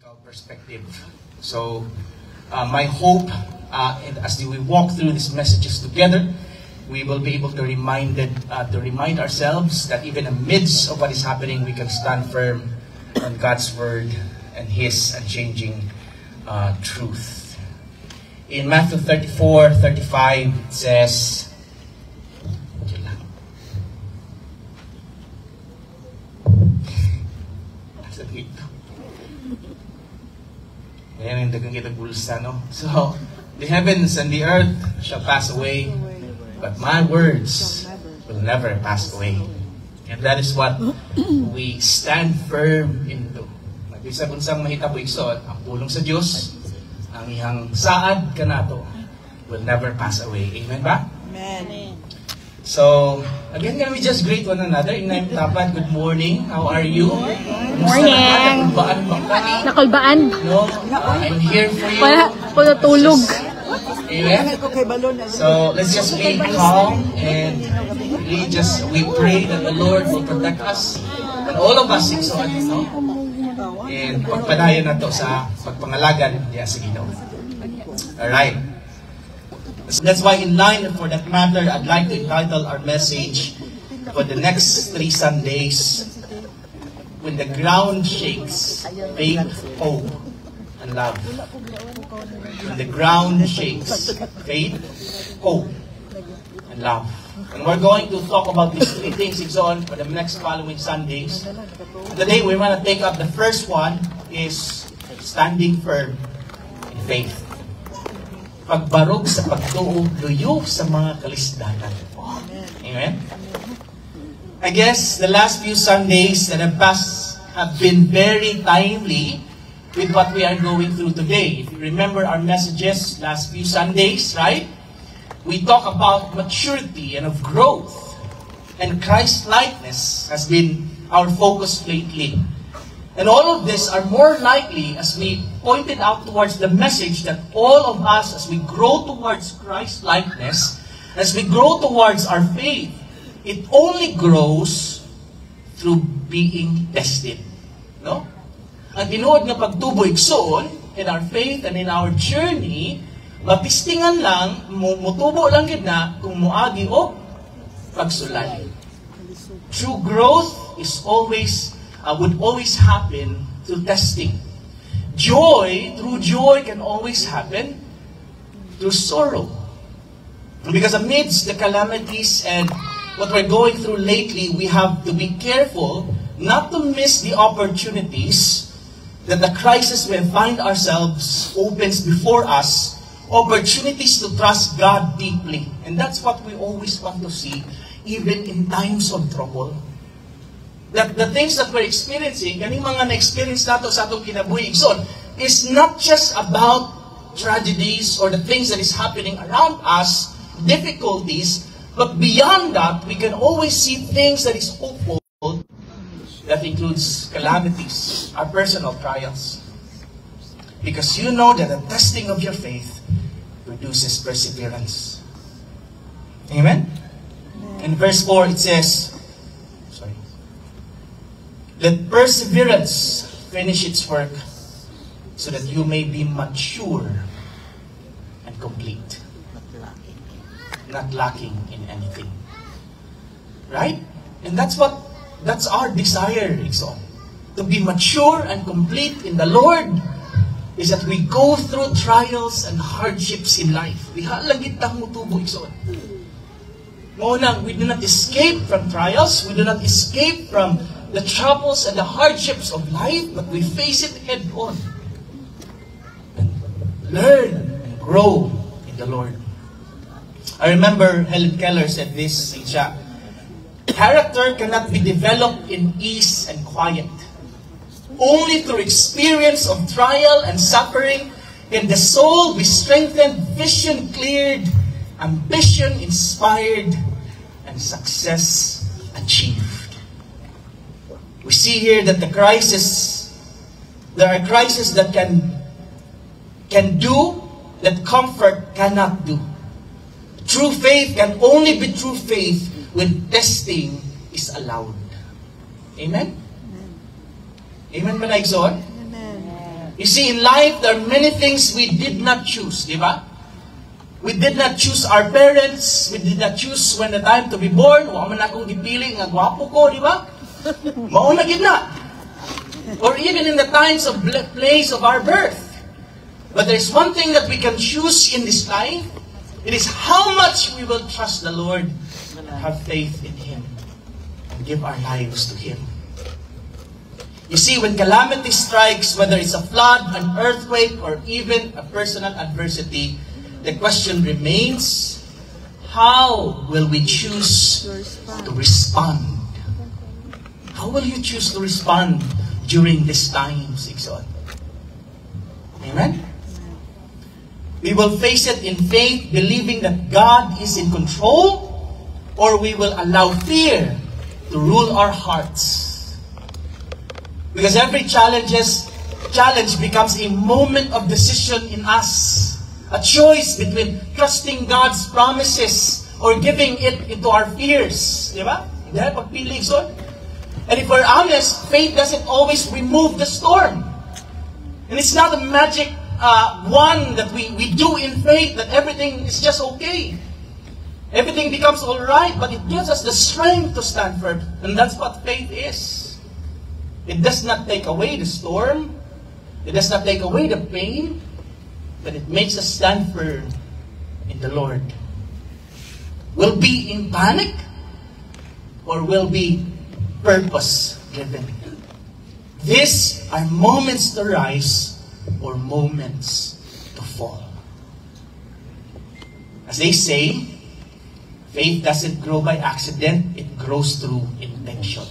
theological perspective. So, my hope, and as we walk through these messages together, we will be able to remind ourselves that even amidst of what is happening, we can stand firm on God's word and His unchanging truth. In Matthew 34:35, it says, Ayan yung dagang kita bulsa, no? So, the heavens and the earth shall pass away, but my words will never pass away. And that is what we stand firm into. Nag-isa unsang mahita po iksod, ang pulong sa Diyos, ang ihang saad kanato will never pass away. Amen ba? Amen. So, again, can we just greet one another? Inay Tapat, good morning. How are you? Morning. Nakulbaan. No, I'm here for you. Wala tulog. Amen. So, let's just be calm and we pray that the Lord will protect us and all of us, no? And pagpadayon na to sa pagpangalagan niya sa Ginoo. Alright. That's why in line, for that matter, I'd like to entitle our message for the next 3 Sundays, When the Ground Shakes, Faith, Hope, and Love. When the ground shakes, faith, hope, and love. And we're going to talk about these 3 things for the next following Sundays. Today, we want to take up the first one is standing firm in faith. Pagbarog sa pagtuo, luyo sa mga kalisdanan. Amen? I guess the last few Sundays that have passed have been very timely with what we are going through today. If you remember our messages last few Sundays, right? We talk about maturity and of growth. And Christ-likeness has been our focus lately. And all of this are more likely, as we pointed out towards the message, that all of us, as we grow towards Christ-likeness, as we grow towards our faith, it only grows through being tested. No? Ang tinuod nga pagtubo igsoon in our faith and in our journey, mapistingan lang, mutubo lang gid na kung muagi o pagsulay. True growth is would always happen through testing. True joy can always happen through sorrow. Because amidst the calamities and what we're going through lately, we have to be careful not to miss the opportunities that the crisis we find ourselves opens before us, opportunities to trust God deeply. And that's what we always want to see, even in times of trouble. That the things that we're experiencing, kaning mga na-experience nato sa atong kinabuhi, is not just about tragedies or the things that is happening around us, difficulties, but beyond that, we can always see things that is hopeful, that includes calamities, our personal trials. Because you know that the testing of your faith produces perseverance. Amen? In verse 4, it says, let perseverance finish its work so that you may be mature and complete, not lacking in anything. Right? And that's our desire, Ikson. To be mature and complete in the Lord is that we go through trials and hardships in life. We halagit tang mutubo, Ikson. We do not escape from trials. We do not escape from the troubles and the hardships of life, but we face it head on. And learn and grow in the Lord. I remember Helen Keller said this, character cannot be developed in ease and quiet. Only through experience of trial and suffering can the soul be strengthened, vision cleared, ambition inspired, and success achieved. We see here that there are crises that can do, that comfort cannot do. True faith can only be true faith when testing is allowed. Amen? Amen ba na, Igsoon? Amen. You see, in life, there are many things we did not choose, di ba? We did not choose our parents. We did not choose when the time to be born. Wa man akong gipili nga gwapo ko, di ba? Mauna gid na. Or even in the times of place of our birth. But there's one thing that we can choose in this life. It is how much we will trust the Lord and have faith in Him and give our lives to Him. You see, when calamity strikes, whether it's a flood, an earthquake, or even a personal adversity, the question remains, how will we choose to respond? How will you choose to respond during this time, Sigson? Amen? We will face it in faith, believing that God is in control, or we will allow fear to rule our hearts. Because every challenge becomes a moment of decision in us. A choice between trusting God's promises or giving it into our fears. Di ba? Dahil pagpili, son. And if we're honest, faith doesn't always remove the storm. And it's not a magic one that we do in faith that everything is just okay. Everything becomes alright, but it gives us the strength to stand firm. And that's what faith is. It does not take away the storm. It does not take away the pain. But it makes us stand firm in the Lord. We'll be in panic or we'll be purpose-driven. These are moments to rise or moments to fall. As they say, faith doesn't grow by accident. It grows through intention.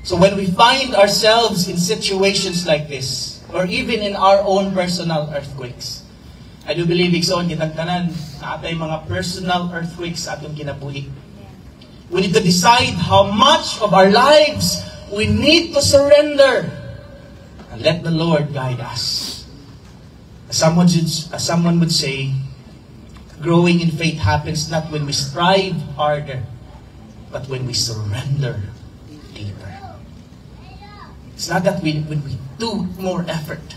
So when we find ourselves in situations like this, or even in our own personal earthquakes, I do believe, Ikson, kitang tanan, na atay mga personal earthquakes atong kinabuhi. We need to decide how much of our lives we need to surrender and let the Lord guide us. As someone would say, growing in faith happens not when we strive harder, but when we surrender deeper. It's not that when we do more effort,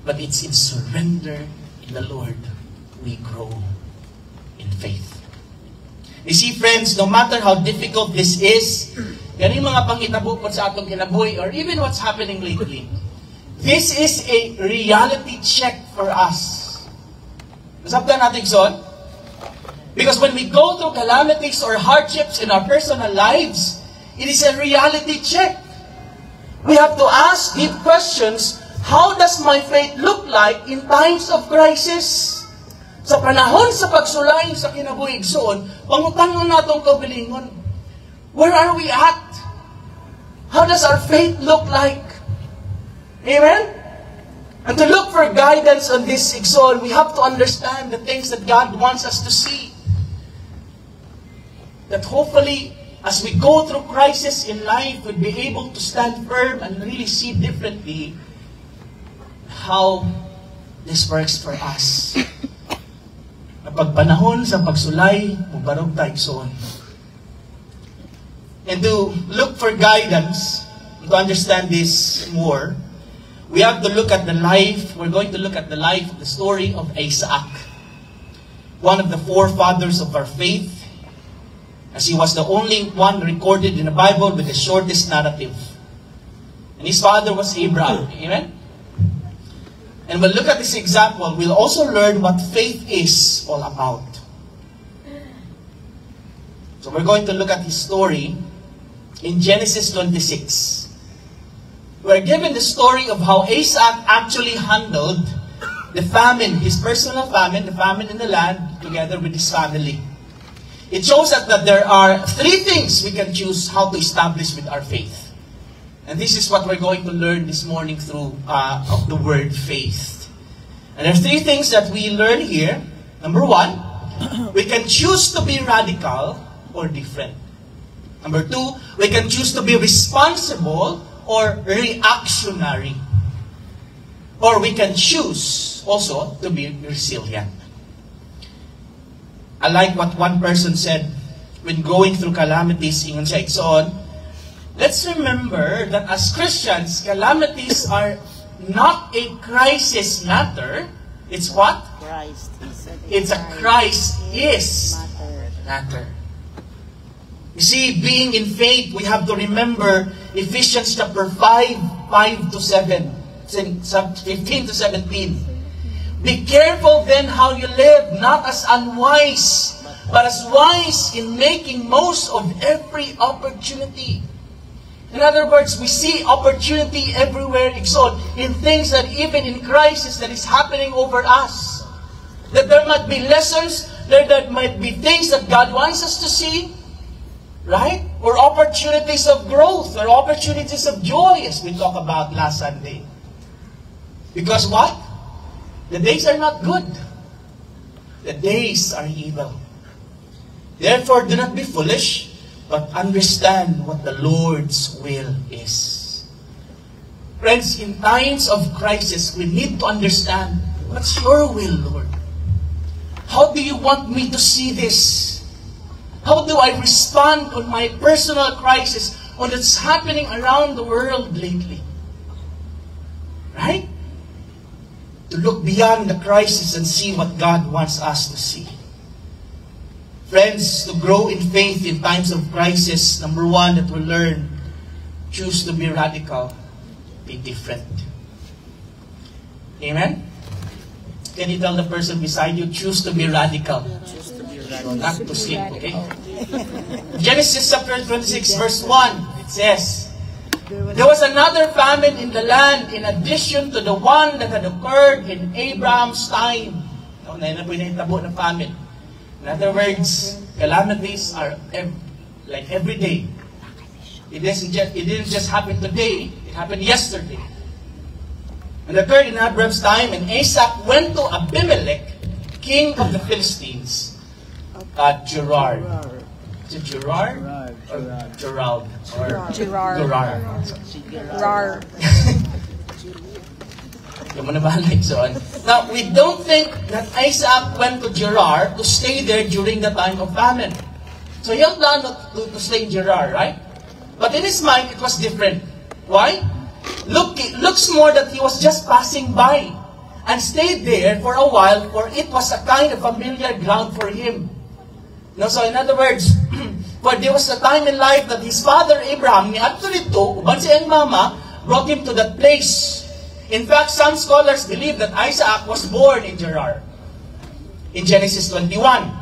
but it's in surrender in the Lord we grow in faith. You see, friends, no matter how difficult this is, ganing mga panghitabo po sa atong kinabuhi, or even what's happening lately, this is a reality check for us. Nasabtan natin, son? Because when we go through calamities or hardships in our personal lives, it is a reality check. We have to ask deep questions. How does my faith look like in times of crisis? Sa panahon sa pagsulay sa kinabuhi, igsoon, pangutangon natong kaugalingon. Where are we at? How does our faith look like? Amen? And to look for guidance on this, igsoon, we have to understand the things that God wants us to see. That hopefully, as we go through crisis in life, we'll be able to stand firm and really see differently how this works for us. Kapag panahon sa pagsulay, mubarog tayo igsoon. And to look for guidance, to understand this more, we have to look at the life, we're going to look at the life, the story of Isaac. One of the forefathers of our faith, as he was the only one recorded in the Bible with the shortest narrative. And his father was Abraham. Amen? And we'll look at this example. We'll also learn what faith is all about. So we're going to look at his story in Genesis 26. We're given the story of how Isaac actually handled the famine, his personal famine, the famine in the land, together with his family. It shows us that there are three things we can choose how to establish with our faith. And this is what we're going to learn this morning through of the word faith. And there are three things that we learn here. Number one, we can choose to be radical or different. Number two, we can choose to be responsible or reactionary. Or we can choose also to be resilient. I like what one person said when going through calamities, ingon siya, Ikson, let's remember that as Christians, calamities are not a crisis matter. It's what? It's a Christ is matter. You see, being in faith, we have to remember Ephesians chapter 5 to 7, 15 to 17. Be careful then how you live, not as unwise, but as wise in making most of every opportunity. In other words, we see opportunity everywhere, exalt, in things that even in crisis that is happening over us. That there might be lessons, there might be things that God wants us to see, right? Or opportunities of growth, or opportunities of joy, as we talked about last Sunday. Because what? The days are not good. The days are evil. Therefore, do not be foolish, but understand what the Lord's will is. Friends, in times of crisis, we need to understand, what's your will, Lord? How do you want me to see this? How do I respond on my personal crisis, on what's happening around the world lately? Right? To look beyond the crisis and see what God wants us to see. Friends, to grow in faith in times of crisis, number one that we'll learn, choose to be radical, be different. Amen? Can you tell the person beside you, choose to be radical? Not to sleep, okay? Genesis chapter 26 verse 1, it says, there was another famine in the land in addition to the one that had occurred in Abraham's time. Na famine. In other words, calamities are like every day. It didn't just happen today, it happened yesterday. And it occurred in Abraham's time, and Isaac went to Abimelech, king of the Philistines, at Gerar. Is it Gerar? Or Gerald? Or Gerar. Gerar. Now, we don't think that Isaac went to Gerar to stay there during the time of famine. So he had planned to stay in Gerar, right? But in his mind, it was different. Why? It looks more that he was just passing by and stayed there for a while, for it was a kind of familiar ground for him. No, so in other words, for there was a time in life that his father Abraham, ni actually to, uban siya ang mama, brought him to that place. In fact, some scholars believe that Isaac was born in Gerar, in Genesis 21.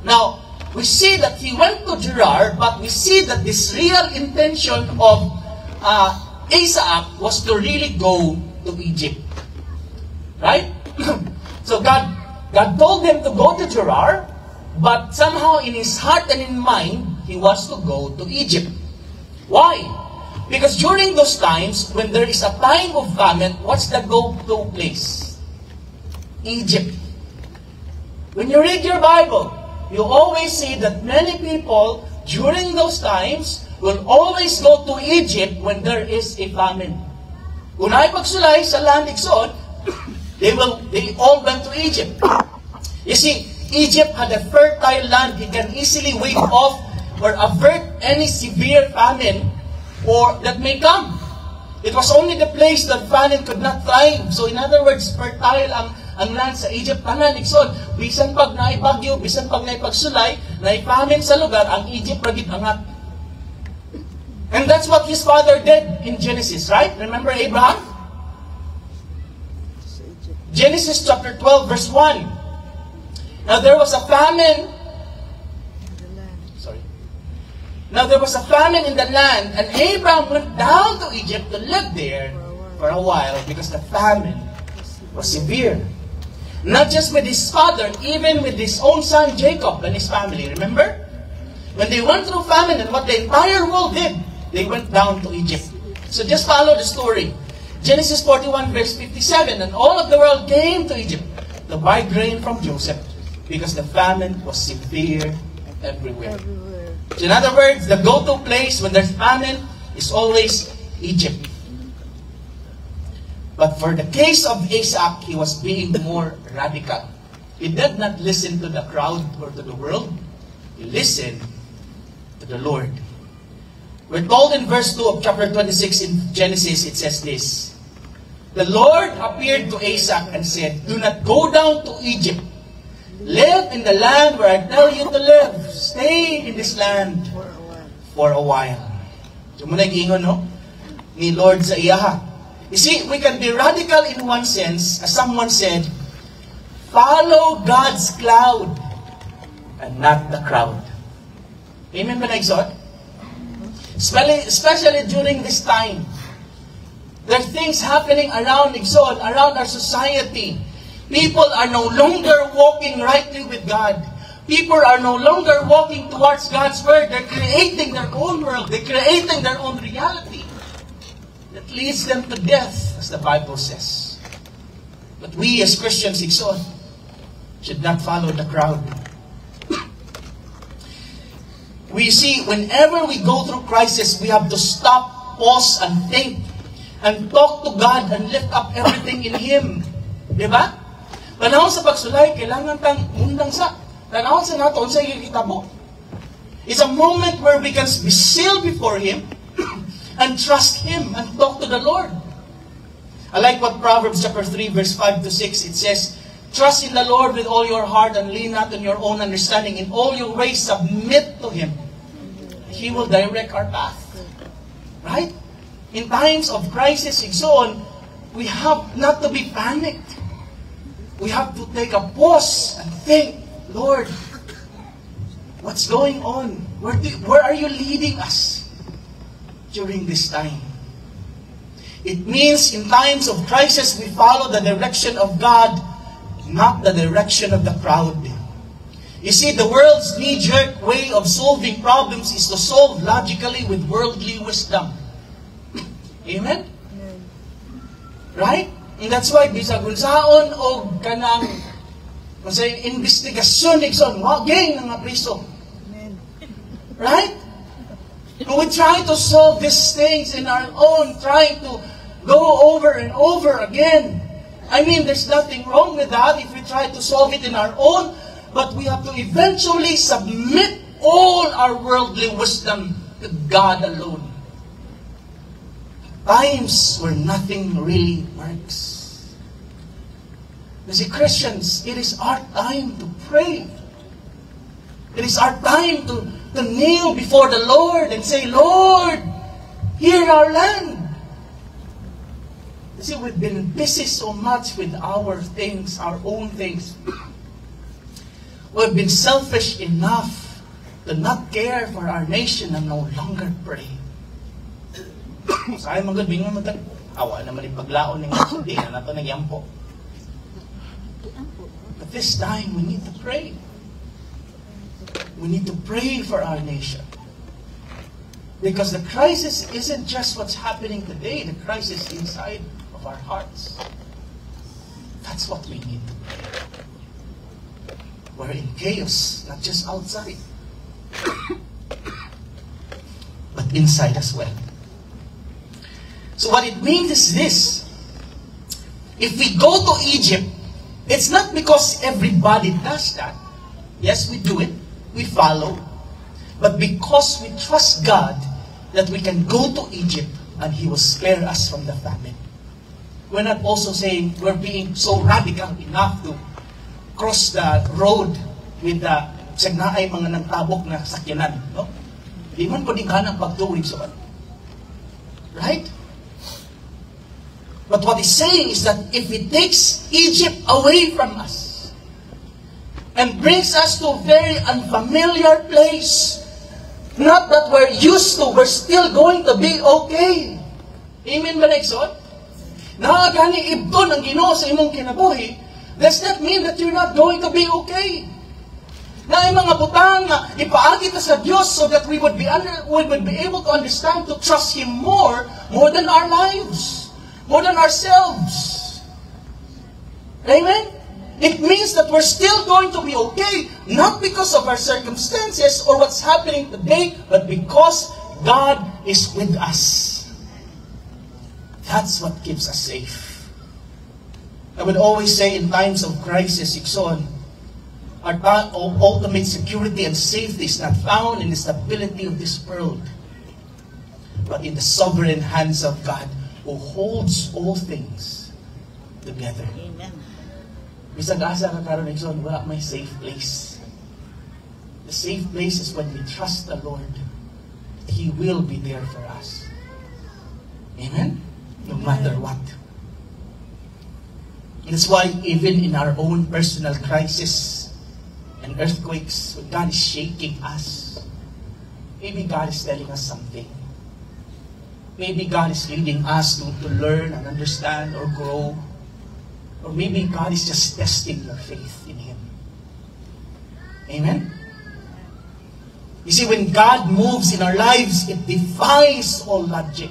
Now, we see that he went to Gerar, but we see that this real intention of Isaac was to really go to Egypt. Right? So God told him to go to Gerar, but somehow in his heart and in mind, he wants to go to Egypt. Why? Because during those times, when there is a time of famine, what's the go-to place? Egypt. When you read your Bible, you always see that many people during those times will always go to Egypt when there is a famine. Kung ay pagsulay sa land igsoon, they all went to Egypt. You see, Egypt had a fertile land. He can easily wave off or avert any severe famine or that may come. It was only the place that famine could not thrive. So in other words, fertile ang land sa Egypt. Tanan, iksod, bisan pag naibagyo, bisan pag naipagsulay, naipamine sa lugar, ang Egypt ragit angat. And that's what his father did in Genesis, right? Remember Abraham? Genesis chapter 12 verse 1. Now there was a famine. Now there was a famine in the land, and Abraham went down to Egypt to live there for a while because the famine was severe. Not just with his father, even with his own son Jacob and his family. Remember? When they went through famine and what the entire world did, they went down to Egypt. So just follow the story. Genesis 41 verse 57, and all of the world came to Egypt to buy grain from Joseph because the famine was severe everywhere. So in other words, the go-to place when there's famine is always Egypt. But for the case of Isaac, he was being more radical. He did not listen to the crowd or to the world. He listened to the Lord. We're told in verse 2 of chapter 26 in Genesis, it says this. The Lord appeared to Isaac and said, do not go down to Egypt. Live in the land where I tell you to live. Stay in this land for a while. So muna giingon, no? Ni Lord sa iyaha. You see, we can be radical in one sense, as someone said, follow God's cloud and not the crowd. Amen ba na-exhort? Especially during this time. There are things happening around Exod, around our society. People are no longer walking rightly with God. People are no longer walking towards God's Word. They're creating their own world. They're creating their own reality. That leads them to death, as the Bible says. But we as Christians, Exod, should not follow the crowd. We see, whenever we go through crisis, we have to stop, pause, and think, and talk to God, and lift up everything in Him. Diba? Panahon sa pagsulay, kailangan tang mundang sa. Panahon sa nato, sa ikitabo. It's a moment where we can be still before Him, and trust Him, and talk to the Lord. I like what Proverbs chapter 3, verse 5 to 6, it says, trust in the Lord with all your heart, and lean not on your own understanding. In all your ways, submit to Him. He will direct our path. Right? In times of crisis and so on, we have not to be panicked. We have to take a pause and think, Lord, what's going on? Where are you leading us during this time? It means in times of crisis, we follow the direction of God, not the direction of the crowd. You see, the world's knee-jerk way of solving problems is to solve logically with worldly wisdom. Amen? Right? And that's why, bisag unsaon o kanang investigasyon, Nixon, wagay nga priso. Right? And we try to solve these things in our own, trying to go over and over again. I mean, there's nothing wrong with that if we try to solve it in our own, but we have to eventually submit all our worldly wisdom to God alone. Times where nothing really works. You see, Christians, it is our time to pray. It is our time to kneel before the Lord and say, Lord, hear our land. You see, we've been busy so much with our things, our own things. We've been selfish enough to not care for our nation and no longer pray. Sa ayon mga bingon mo tag awa naman ipaglaon ning di na nato nagyampo. But this time we need to pray. We need to pray for our nation. Because the crisis isn't just what's happening today, the crisis inside of our hearts. That's what we need to pray. We're in chaos, not just outside, but inside as well. So what it means is this. If we go to Egypt, it's not because everybody does that. Yes, we do it. We follow. But because we trust God that we can go to Egypt and He will spare us from the famine. We're not also saying we're being so radical enough to cross the road with the sagnaay mga nagtabok na sakyanan. No? Di man po din kanang pagtuwid sa so right? But what he's saying is that if He takes Egypt away from us and brings us to a very unfamiliar place, not that we're used to, we're still going to be okay. Amen ba na Exod? Nakagani ibton ang Ginoo sa imong kinabuhi, does that mean that you're not going to be okay? Na ay mga butang nga ipaagi ta sa Dios so that we would be able to understand, to trust Him more than our lives, more than ourselves. Amen? It means that we're still going to be okay, not because of our circumstances or what's happening today, but because God is with us. That's what keeps us safe. I would always say in times of crisis, Ikson, our ultimate security and safety is not found in the stability of this world, but in the sovereign hands of God who holds all things together. Amen. Bisag asa ka karon igsoon, wala may safe place. The safe place is when we trust the Lord. He will be there for us. Amen? No matter what. That's why even in our own personal crisis and earthquakes, when God is shaking us, maybe God is telling us something. Maybe God is leading us to learn and understand or grow. Or maybe God is just testing your faith in Him. Amen? You see, when God moves in our lives, it defies all logic.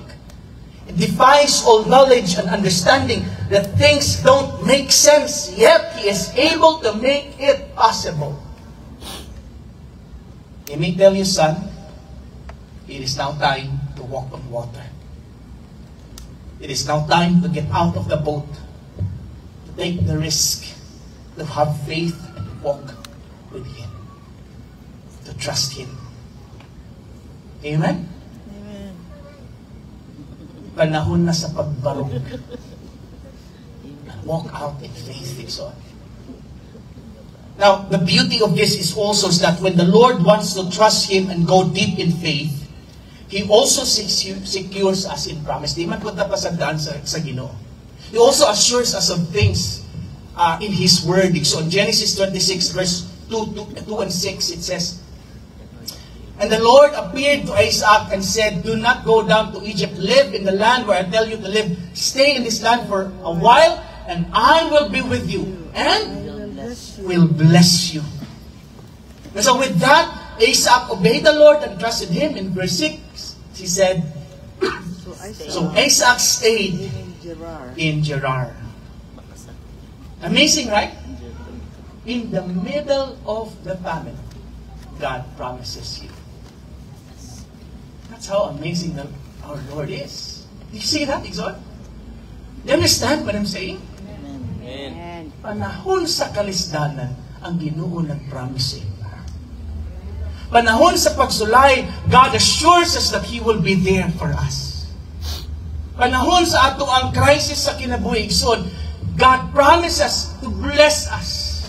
It defies all knowledge and understanding that things don't make sense, yet He is able to make it possible. He may tell you, son, it is now time to walk on water. It is now time to get out of the boat, to take the risk, to have faith and walk with Him, to trust Him. Amen? Amen. Panahon na sa pagbarog. Walk out in faith, Dixon. Now, the beauty of this is also that when the Lord wants to trust Him and go deep in faith, He also secures us in promise. Di man punta pa sa daan sa Ginoo. He also assures us of things in His Word. So in Genesis 26, verse 2 and 6, it says, "And the Lord appeared to Isaac and said, 'Do not go down to Egypt. Live in the land where I tell you to live. Stay in this land for a while, and I will be with you, and will bless you.'" And so with that, Isaac obeyed the Lord and trusted Him. In verse 6, he said, so Isaac stayed in Gerar. Amazing, right? In the middle of the famine, God promises you. That's how amazing our Lord is. Do you see that, Exon? Do you understand what I'm saying? Amen. Panahon sa kalisdanan, ang Ginoo nag-promise. Panahon sa pagsulay, God assures us that He will be there for us. Panahon sa ato ang crisis sa kinabuhi, God promises to bless us.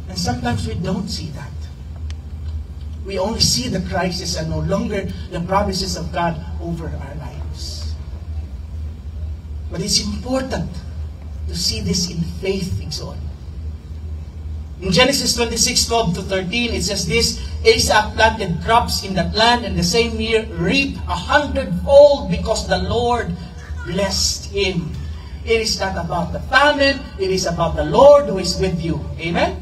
And sometimes we don't see that. We only see the crisis and no longer the promises of God over our lives. But it's important to see this in faith, Exon. In Genesis 26:12 to 13, it says this, "Isaac planted crops in that land, and the same year reaped 100-fold because the Lord blessed him." It is not about the famine, it is about the Lord who is with you. Amen?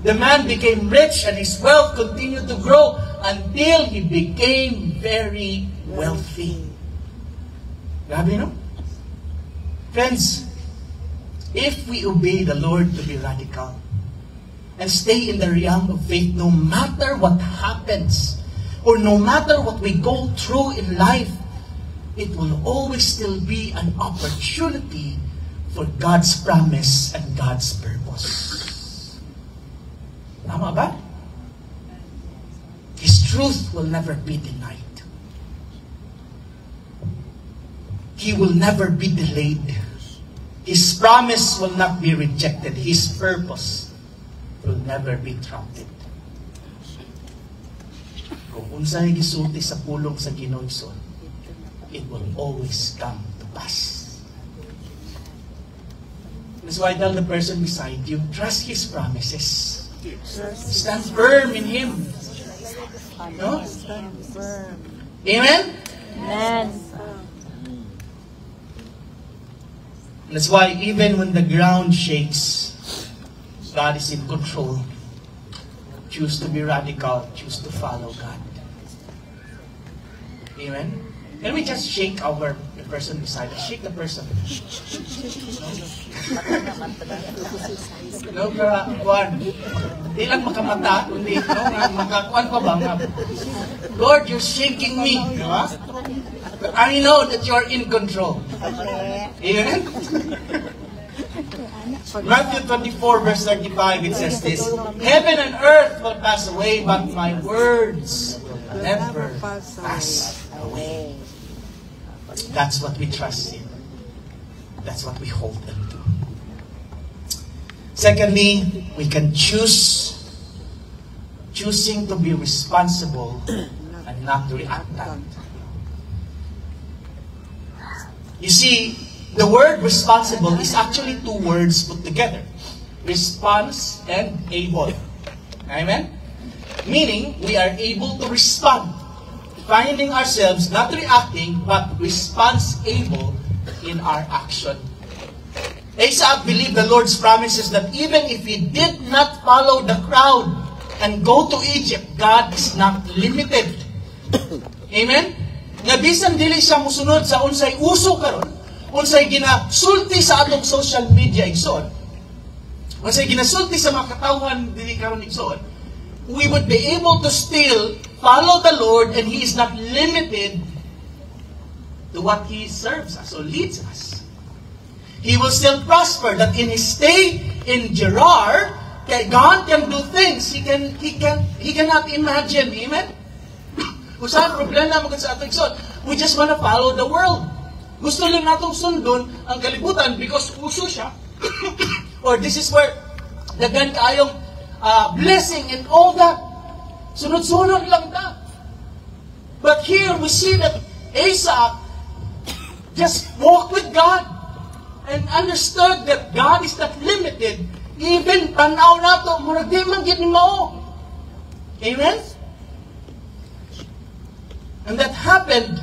The man became rich and his wealth continued to grow until he became very wealthy. Grabe, no? Friends, if we obey the Lord to be radical and stay in the realm of faith, no matter what happens or no matter what we go through in life, it will always still be an opportunity for God's promise and God's purpose. Tama ba? His truth will never be denied. He will never be delayed. His promise will not be rejected. His purpose will never be thwarted. Kung unsay gisulti sa pulong sa Ginoo, it will always come to pass. That's why I tell the person beside you, trust His promises. Stand firm in Him. No? Amen? Amen. That's why even when the ground shakes, God is in control. Choose to be radical. Choose to follow God. Amen? Can we just shake the person beside us? Shake the person. No, kuwan. Di lang makamata, kundi makakuan pa ba nga? Lord, you're shaking me. Diba? But I know that you're in control. Amen? Matthew 24 verse 35, it says this, "Heaven and earth will pass away, but my words will never pass away. That's what we trust in. That's what we hold them to. Secondly, we can choosing to be responsible and not reactant. You see, the word responsible is actually two words put together. Response and able. Amen? Meaning, we are able to respond. Finding ourselves not reacting, but response-able in our action. Isaac believed the Lord's promises that even if he did not follow the crowd and go to Egypt, God is not limited. Amen? Nga bisan dili siya musunod sa unsay uso karon, unsay ginasulti sa atong social media igsoon, unsay ginasulti sa mga katawhan dili karon igsoon, we would be able to still follow the Lord, and He is not limited to what He serves us or leads us. He will still prosper. That in His stay in Gerar, God can do things He cannot imagine. Amen? Kung saan problema mo sa ating son, we just want to follow the world. Gusto lang natong sundon ang kalibutan because uso siya. Or this is where dagan kaayong blessing and all that. Sunod-sunod lang ta. But here we see that Isaac just walked with God and understood that God is not limited. Even tanaw nato, murag di man gid ni mao. Amen? And that happened.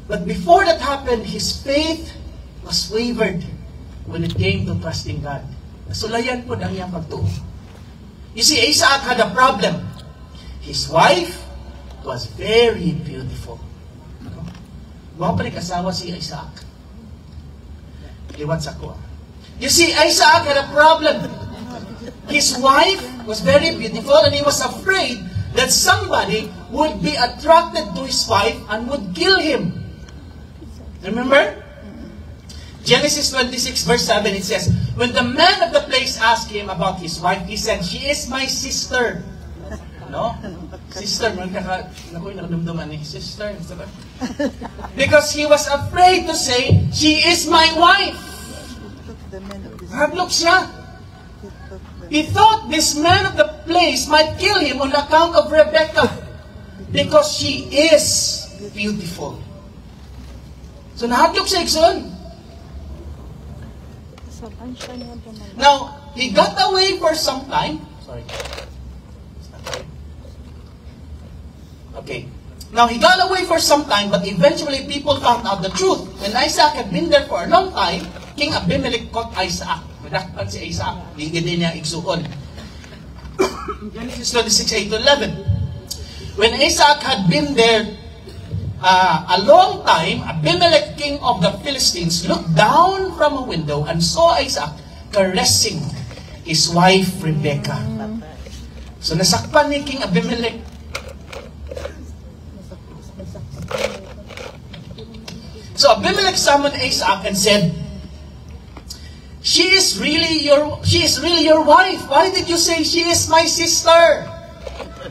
But before that happened, his faith was wavered when it came to trusting God. Nasulayan po ang iyang pagtuo. You see, Isaac had a problem. His wife was very beautiful. Mga palig-asawa si Isaac. Liwat sa ko. You see, Isaac had a problem. His wife was very beautiful and he was afraid that somebody would be attracted to his wife and would kill him. Remember? Genesis 26 verse 7, it says, when the man of the place asked him about his wife, he said, she is my sister. No? Sister, nakadumduman ni sister. Because he was afraid to say, she is my wife. Hadlok siya. He thought this man of the place might kill him on account of Rebecca. Because she is beautiful. So nahadlok siya ikson. Now, he got away for some time. Sorry. Okay. Now, he got away for some time, but eventually people found out the truth. When Isaac had been there for a long time, King Abimelech caught Isaac. Madakpan si Isaac. Ligid niya igsuon. Genesis 26:8-11. When Isaac had been there a long time, Abimelech, king of the Philistines, looked down from a window and saw Isaac caressing his wife Rebecca. So nasakpan ni King Abimelech. So Abimelech summoned Isaac and said, She is really your wife. Why did you say she is my sister?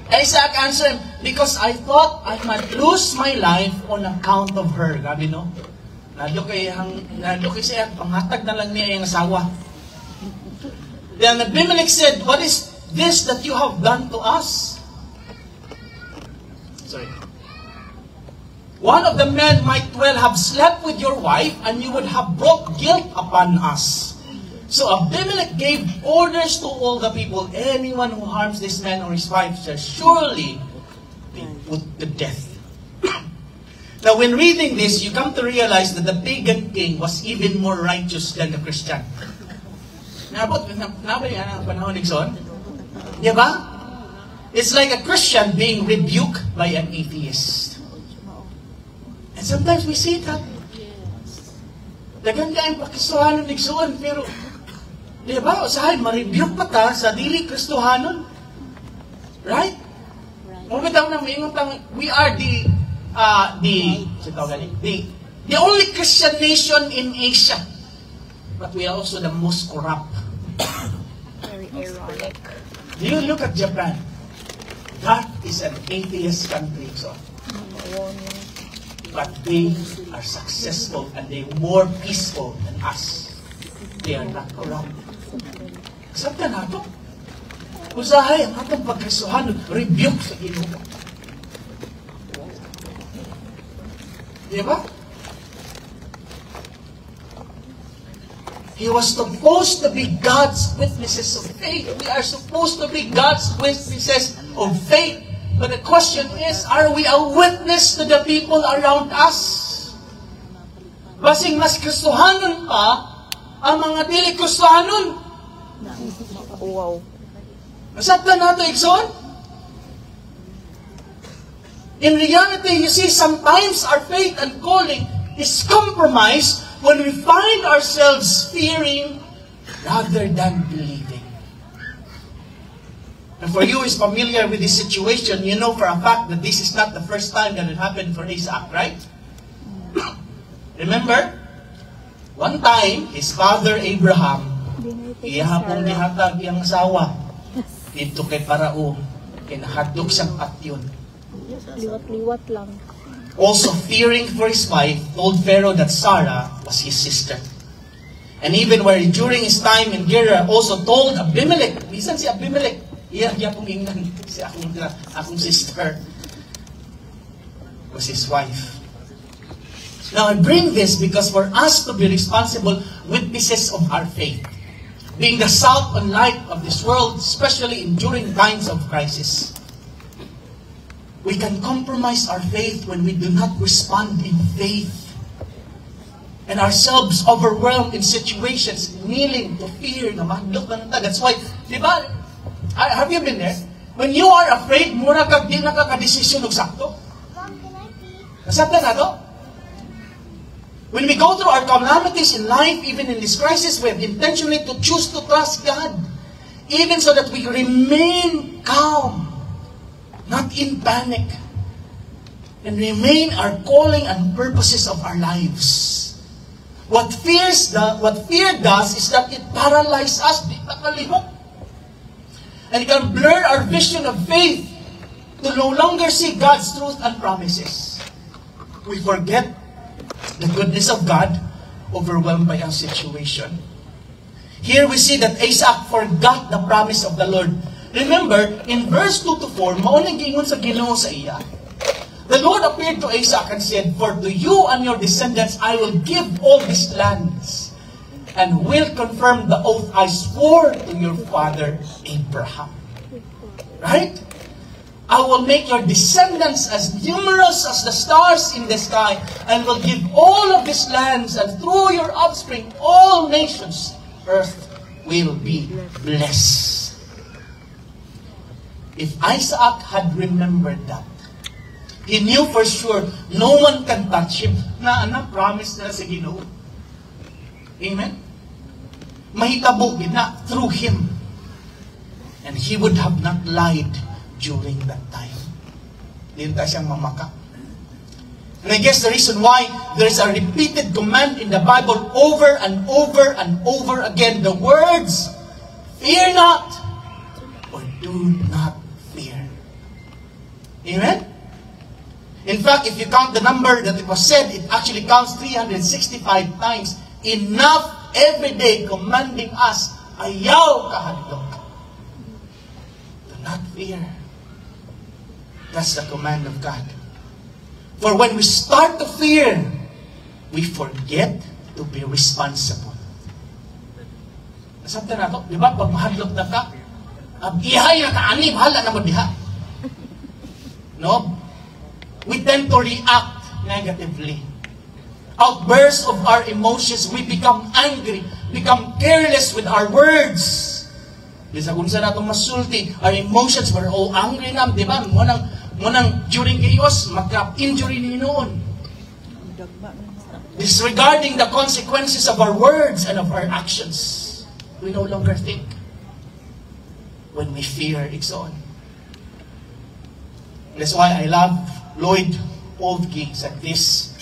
Isaac answered, because I thought I might lose my life on account of her. Gabi no? Nadyo kay siya, panghatag na lang niya yung asawa. Then Abimelech said, what is this that you have done to us? Sorry. One of the men might well have slept with your wife and you would have brought guilt upon us. So Abimelech gave orders to all the people, anyone who harms this man or his wife shall surely be put to death. Now when reading this, you come to realize that the pagan king was even more righteous than the Christian. Nabot yan ang panahon ni Son? Diba? It's like a Christian being rebuked by an atheist. And sometimes we see that. Dagan ka yung pakisuhanon ni Son, pero diba? Usahay, ma-rebuke pa ta sa dili Kristohanon. Right? We are the only Christian nation in Asia. But we are also the most corrupt. Very ironic. Do you look at Japan? That is an atheist country, so. But they are successful and they're more peaceful than us. They are not corrupt. Sabta na ito. Usahay ang atong pagkasuhan, rebuke sa Ginoo. Diba? He was supposed to be God's witnesses of faith. We are supposed to be God's witnesses of faith. But the question is, are we a witness to the people around us? Basing mas Kristohanon pa, ang mga dili Kristohanon. Wow. Masabta na ito, Ikson? In reality, you see, sometimes our faith and calling is compromised when we find ourselves fearing rather than believing. And for you who is familiar with this situation, you know for a fact that this is not the first time that it happened for Isaac, right? Remember? One time, his father Abraham, iyahapong gihatag iyang asawa dito kay Parao, kinahadlok siyang patyon. Liwat-liwat lang. Also fearing for his wife, told Pharaoh that Sarah was his sister. And even where during his time in Gerar, also told Abimelech, bisan si Abimelech, iya pong ingnan, si akong sister was his wife. Now I bring this because for us to be responsible witnesses of our faith, being the salt and light of this world, especially during times of crisis, we can compromise our faith when we do not respond in faith. And ourselves overwhelmed in situations, kneeling to fear na mahdok na nata. That's why, di ba, have you been there? When you are afraid, mura kag di nakakadesisyon og sakto. Nasabta na to? When we go through our calamities in life, even in this crisis, we have intentionally to choose to trust God. Even so that we remain calm, not in panic, and remain our calling and purposes of our lives. What fear does is that it paralyzes us, di nakalihok. And it can blur our vision of faith to no longer see God's truth and promises. We forget the goodness of God, overwhelmed by our situation. Here we see that Isaac forgot the promise of the Lord. Remember, in verse 2 to 4, maunang gingon sa Ginoo sa iya. The Lord appeared to Isaac and said, "For to you and your descendants I will give all these lands, and will confirm the oath I swore to your father Abraham." Right? I will make your descendants as numerous as the stars in the sky, and will give all of these lands, and through your offspring all nations, earth will be blessed. If Isaac had remembered that, he knew for sure no one can touch him. Promise na sa Ginoo. Amen? Mahitabo na through him. And he would have not lied during that time. Dito siyang mamaka. And I guess the reason why there is a repeated command in the Bible over and over and over again, the words, "Fear not," or "Do not fear." Amen? In fact, if you count the number that it was said, it actually counts 365 times. Enough every day commanding us, ayaw kahadlok. Do not fear. That's the command of God. For when we start to fear, we forget to be responsible. Nasabta na ito, di ba? Pag mahadlok na ka, ihay na kaani, bahala na mo diha. No? We tend to react negatively. Outbursts of our emotions, we become angry, become careless with our words. Bisa kung saan natong masulti, our emotions were all angry na, di ba? Munang during chaos, magka-injury ni noon. Disregarding the consequences of our words and of our actions. We no longer think. When we fear, it's on. That's why I love Lloyd Oldgate said this: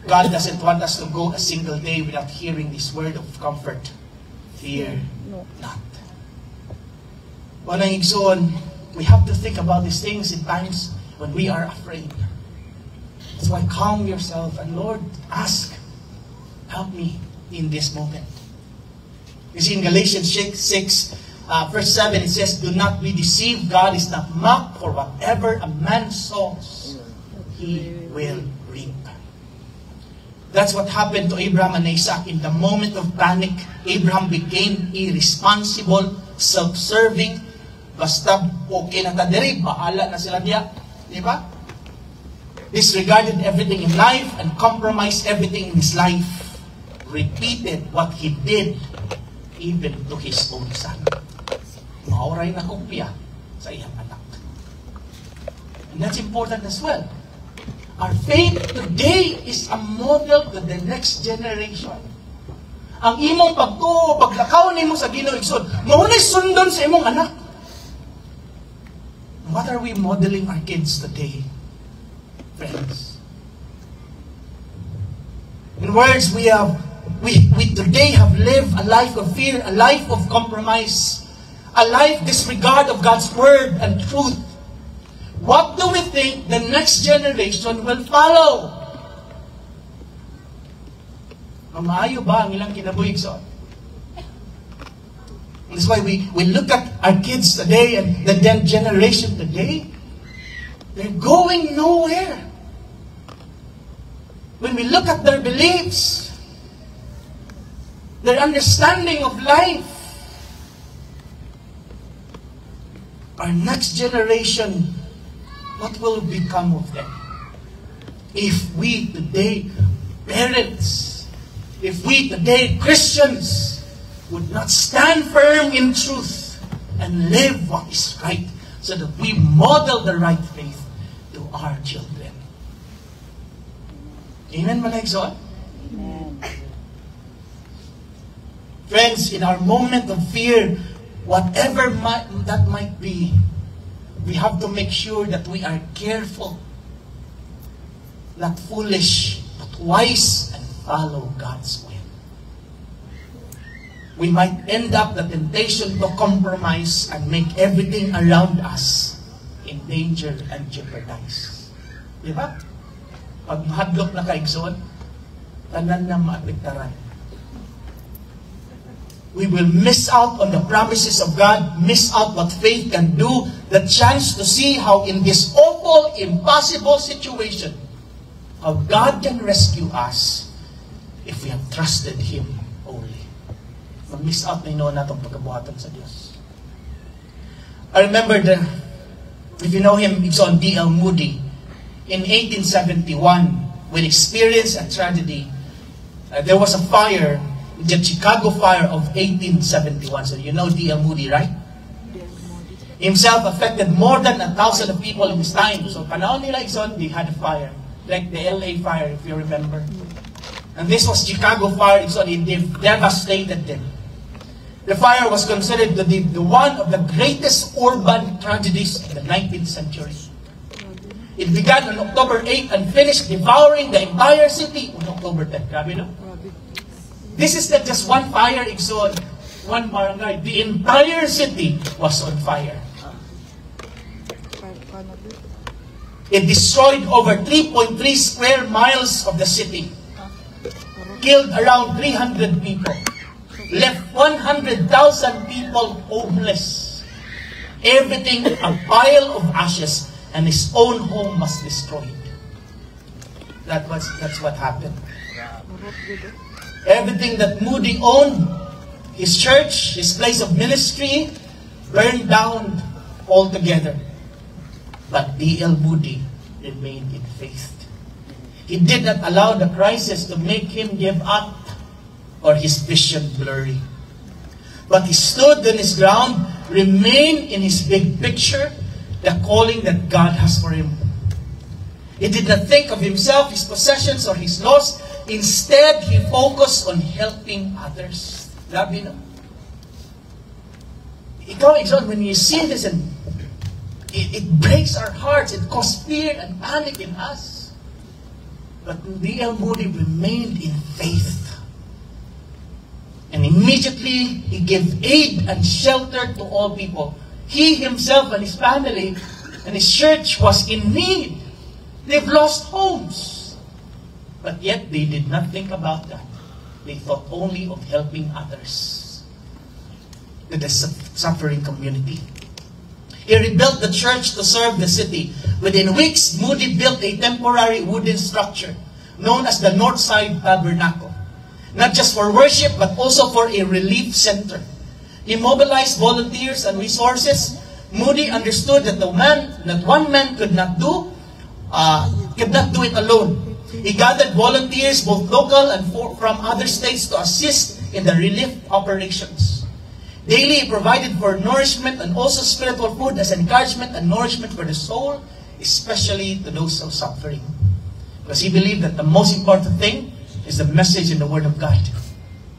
God doesn't want us to go a single day without hearing this word of comfort. Fear not. Wanang igsoon, We have to think about these things in times when we are afraid. That's why calm yourself and Lord, ask, help me in this moment. You see in Galatians 6, verse 7, it says, do not be deceived. God is not mocked, for whatever a man sows, he will reap. That's what happened to Abraham and Isaac. In the moment of panic, Abraham became irresponsible, self-serving. Basta okay na tadiri, bahala na sila diya. Di ba? Disregarded everything in life and compromised everything in his life. Repeated what he did even to his own son. Mauray na kopya sa iyang anak. And that's important as well. Our faith today is a model to the next generation. Ang imong pagtuo, paglakaw nimo sa Ginoo igsoon, mao ni sundon sa imong anak. What are we modeling our kids today, friends? In words, we today have lived a life of fear, a life of compromise, a life disregard of God's word and truth. What do we think the next generation will follow? Maayo ba ang ilang kinabuhig sa? That's why we look at our kids today and the generation today. They're going nowhere. When we look at their beliefs, their understanding of life, our next generation, what will become of them? If we today, parents, if we today, Christians, would not stand firm in truth and live what is right, so that we model the right faith to our children. Amen, Malaigson? Amen. Friends, in our moment of fear, whatever that might be, we have to make sure that we are careful, not foolish, but wise, and follow God's will. We might end up the temptation to compromise and make everything around us in danger and jeopardized. Di ba? Pag mahadlok na kaigsoon, tanan na maapektaran. We will miss out on the promises of God, miss out what faith can do, the chance to see how in this awful, impossible situation, how God can rescue us if we have trusted Him only. Mag-miss out na inoon natong pagkabuhatan sa Diyos. I remember if you know him, it's on D.L. Moody. In 1871, when experienced a tragedy, there was a fire, the Chicago fire of 1871. So you know D.L. Moody, right? Himself affected more than 1,000 people in his time. So panahon nila Igsoon, they had a fire. Like the LA fire, if you remember. And this was Chicago fire, Igsoon, it devastated them. The fire was considered to be one of the greatest urban tragedies of the 19th century. It began on October 8 and finished devouring the entire city on October 10. Grabe, no? This is not just one fire, Igsoon, one barangay. The entire city was on fire. It destroyed over 3.3 square miles of the city. Killed around 300 people. Left 100,000 people homeless. Everything a pile of ashes, and his own home was destroyed. That's what happened. Everything that Moody owned, his church, his place of ministry, burned down altogether. But D.L. Moody remained in faith. He did not allow the crisis to make him give up or his vision blurry. But he stood on his ground, remained in his big picture, the calling that God has for him. He did not think of himself, his possessions, or his loss. Instead, he focused on helping others. Grabe, no? Ikaw, Igsoon, when you see this, and it breaks our hearts, it causes fear and panic in us. But D.L. Moody remained in faith. And immediately, he gave aid and shelter to all people. He himself and his family and his church was in need. They've lost homes. But yet they did not think about that. They thought only of helping others. To the suffering community. He rebuilt the church to serve the city. Within weeks, Moody built a temporary wooden structure known as the Northside Tabernacle. Not just for worship, but also for a relief center. He mobilized volunteers and resources. Moody understood that one man could not do it alone. He gathered volunteers, both local and from other states, to assist in the relief operations. Daily, he provided for nourishment and also spiritual food as encouragement and nourishment for the soul, especially to those so suffering. Because he believed that the most important thing is the message in the Word of God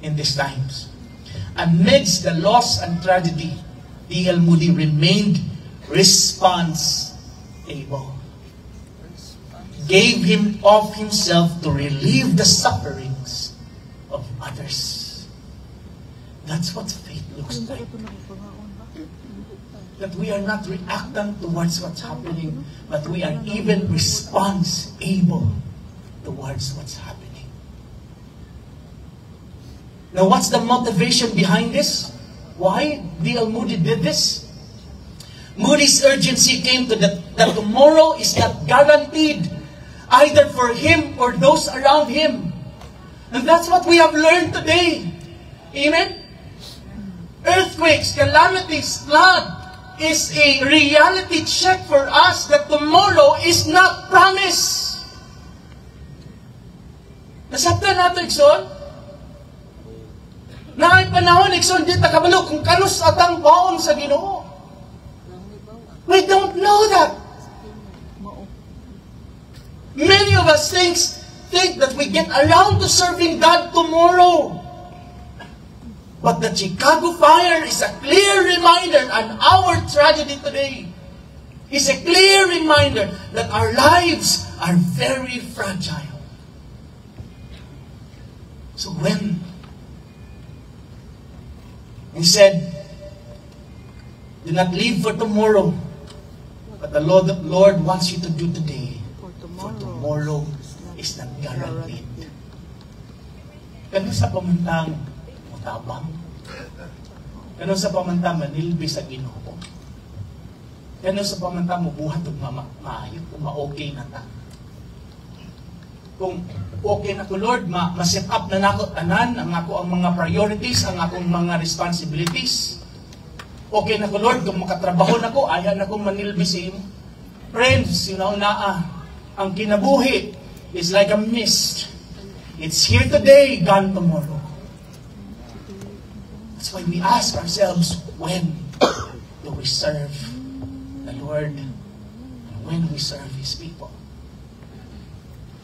in these times. Amidst the loss and tragedy, D.L. Moody remained response-able. Gave him of himself to relieve the sufferings of others. That's what faith looks like. That we are not reactant towards what's happening, but we are even response-able towards what's happening. Now, what's the motivation behind this? Why D.L. Moody did this? Moody's urgency came to that tomorrow is not guaranteed, either for him or those around him. And that's what we have learned today. Amen? Earthquakes, calamities, flood is a reality check for us that tomorrow is not promised. Nasabtan nato, Ikson? Na ay panahon, Ikson, di takabalo kung kanus atang baon sa Ginoo. We don't know that. Many of us think that we get around to serving God tomorrow. But the Chicago fire is a clear reminder, and our tragedy today is a clear reminder that our lives are very fragile. So when he said, do not live for tomorrow, but the Lord wants you to do today, for tomorrow is not guaranteed. Kano sa pamantang mutabang? Kano sa pamantang manilbi sa Ginoo? Kano sa pamantang mubuhat ug maayot kung ma-okay na ta? Kung okay na ko, Lord, ma-set up na nako tanan ang mga priorities, ang akong mga responsibilities. Okay na ko, Lord, kung makatrabaho na ko, ayaw na kong manilbi sa imo. Friends, ang kinabuhi is like a mist. It's here today, gone tomorrow. That's why we ask ourselves, when do we serve the Lord? And when we serve His people?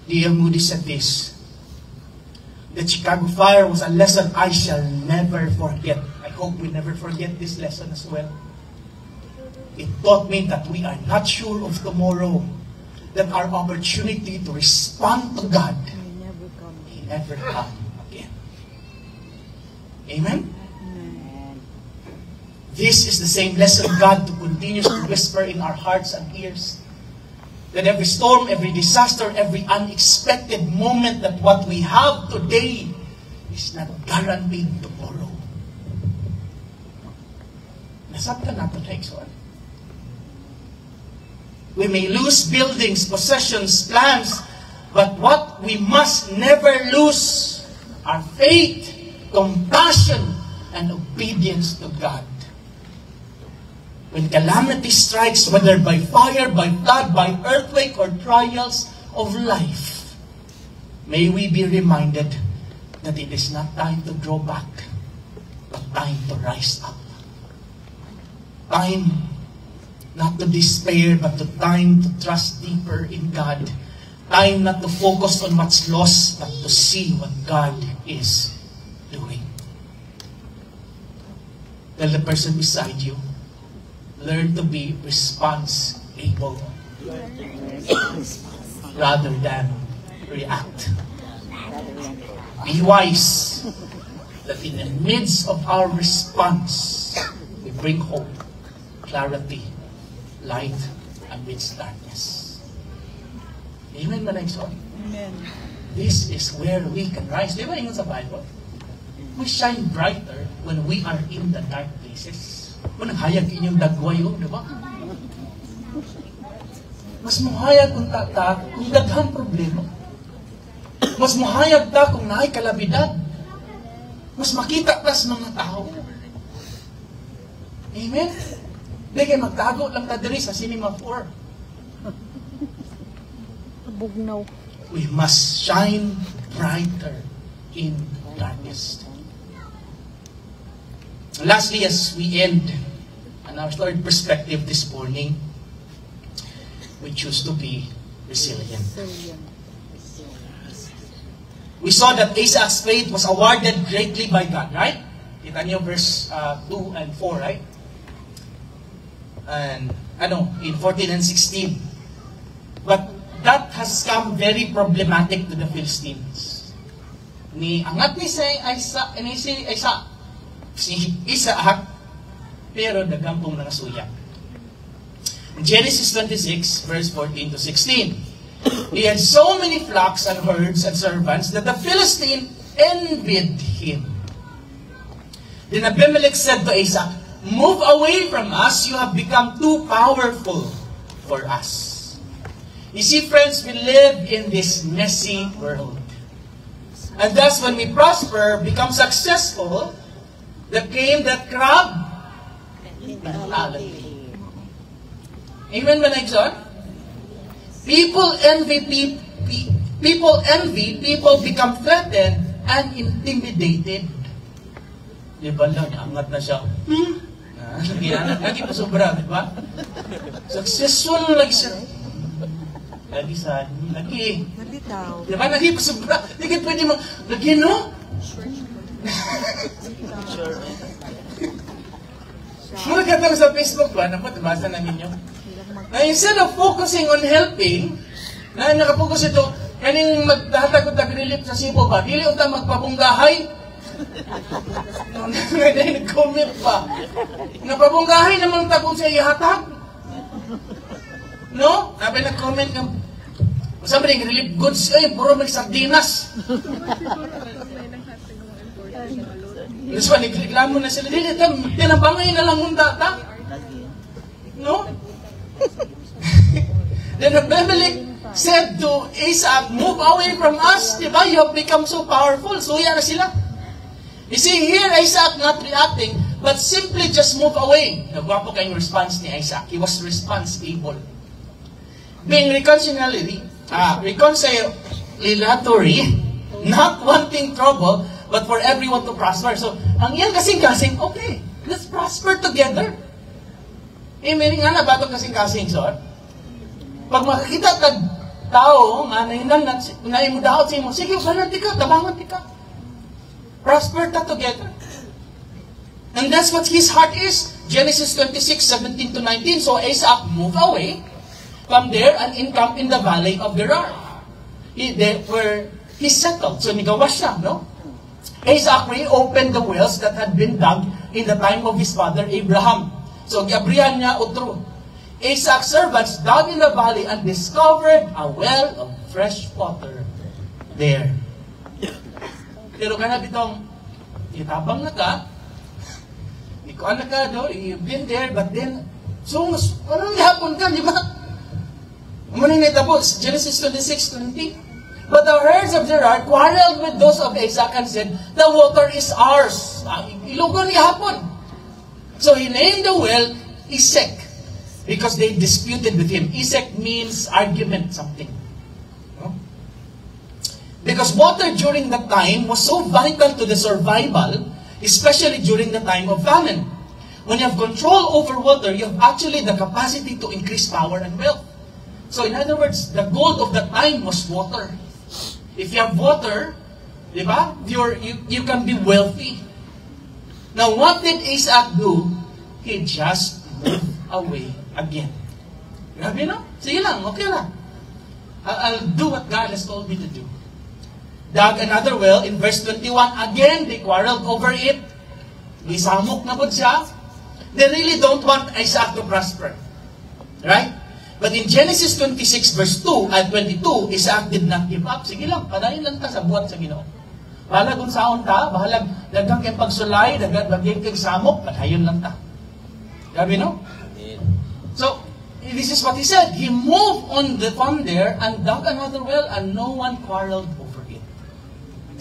D.L. Moody said this: the Chicago fire was a lesson I shall never forget. I hope we never forget this lesson as well. It taught me that we are not sure of tomorrow, that our opportunity to respond to God may never come again. Amen? This is the same lesson God continues to whisper in our hearts and ears. That every storm, every disaster, every unexpected moment, that what we have today is not guaranteed tomorrow. Nasabtan nato na Ikson. We may lose buildings, possessions, plans, but what we must never lose are faith, compassion, and obedience to God. When calamity strikes, whether by fire, by flood, by earthquake, or trials of life, may we be reminded that it is not time to draw back, but time to rise up. Time not to despair, but time to trust deeper in God. Time not to focus on what's lost, but to see what God is doing. Tell the person beside you, learn to be response-able rather than react. Be wise that in the midst of our response, we bring hope, clarity, light amidst darkness. Amen ba na igsoon? Amen. This is where we can rise. Di ba ingon sa Bible? We shine brighter when we are in the dark places. Kung naghayag inyong dagway yun, di ba? Mas muhayag kung kung daghang problema. Mas muhayag ta kung naay kalabidad. Mas makita ta sa mga tao. Amen? Di kayo magtago lang ta diri sa Cinema 4. Bugnaw. We must shine brighter in darkness. Lastly, as we end on our third perspective this morning, we choose to be resilient. We saw that Isaac's faith was awarded greatly by God, right? Kita niyo verse 2 and 4, right? And in 14 and 16. But that has come very problematic to the Philistines. Angat ni si Isaac, pero dagampong nangasuya. In Genesis 26, verse 14 to 16. He had so many flocks and herds and servants that the Philistine envied him. Then Abimelech said to Isaac, "Move away from us, you have become too powerful for us." You see, friends, we live in this messy world. And thus, when we prosper, become successful, there came that crab mentality. Amen ba na igsoon? People envy, people become threatened and intimidated. Di ba lang, angat na siya. Lagi pa sobra, di ba? Successful lagi siya. Lagi sa, lagi. Nalitaw. Di ba, lagi pa sobra. Di ka pwede mo, lagi no? Muna ka tayo sa Facebook ba? Naman, tumasa na ninyo. Now, instead of focusing on helping, na nakapokus ito, kaning magdahatag o tag-relief sa Cebu ba? Dili unta magpabunggahay. Nag-comment pa. Napabunggahay naman tagong sa ihatag. No? Sabi nag-comment ng sabi ng relief goods, puro may sardinas. Tapos pa, nagreklamo na sila. Dili, tinabangay na lang mong data. No? Then Abimelech said to Isaac, "Move away from us. Diba? You have become so powerful." So yan na sila. You see, here Isaac not reacting, but simply just move away. Nagwapo kayong response ni Isaac. He was response-able. Being reconciliatory, not wanting trouble, but for everyone to prosper. So, ang yan kasing-kasing, okay, let's prosper together. Meaning nga na, bato kasing-kasing, sir. Pag makakita kag tao, nga na imudaot sa imo, sige, bananti ka, tabangan ka. Prosper ta together. And that's what his heart is. Genesis 26, 17 to 19. So Isaac moved away from there and encamped in the valley of Gerar. Where he settled. So nigawas siya, no? Isaac reopened the wells that had been dug in the time of his father Abraham. So giabrihan niya utro. Isaac's servants dug in the valley and discovered a well of fresh water there. Pero kana bitong itabang na ka, ikuan na ka do, you've been there, but then, so mas, anong ihapon ka, di ba? Muna yung natapos, Genesis 26:20. But the herds of Gerar quarreled with those of Isaac and said, "The water is ours." Ilugon ihapon. So he named the well Esek, because they disputed with him. Esek means argument, something. No? Because water during that time was so vital to the survival, especially during the time of famine. When you have control over water, you have actually the capacity to increase power and wealth. So in other words, the gold of that time was water. If you have water, di ba? You can be wealthy. Now, what did Isaac do? He just moved away again. Grabe, no? Sige lang, okay lang. I'll do what God has told me to do. Dug another well in verse 21. Again, they quarreled over it. Gisamok na po siya. They really don't want Isaac to prosper. Right? But in Genesis 26 verse 2 at 22, Isaac did not give up. Sige lang, padayon lang ta sa buhat sa Ginoo. Bahala kung saon ta, bahala daghang kay pagsulay, daghang kay samok, padayon lang ta. Grabe, no? So, this is what he said. He moved on there and dug another well and no one quarreled over it.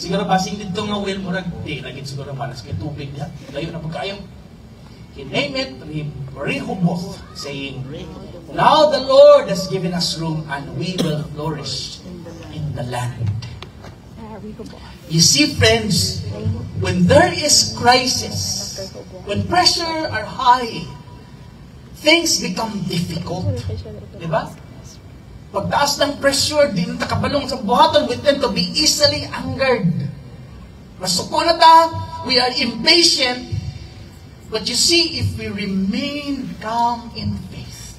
Siguro basing dito nga well, murag, di, lagit siguro malas kay tubig niya. Layo na pagkayo. He named it Rehoboth, saying, now the Lord has given us room and we will flourish in the land. You see, friends, when there is crisis, when pressure are high, things become difficult. Diba? Pagtaas ng pressure, di na kabalong sa buhaton, we tend to be easily angered. Masuko na ta, we are impatient. But you see, if we remain calm in faith,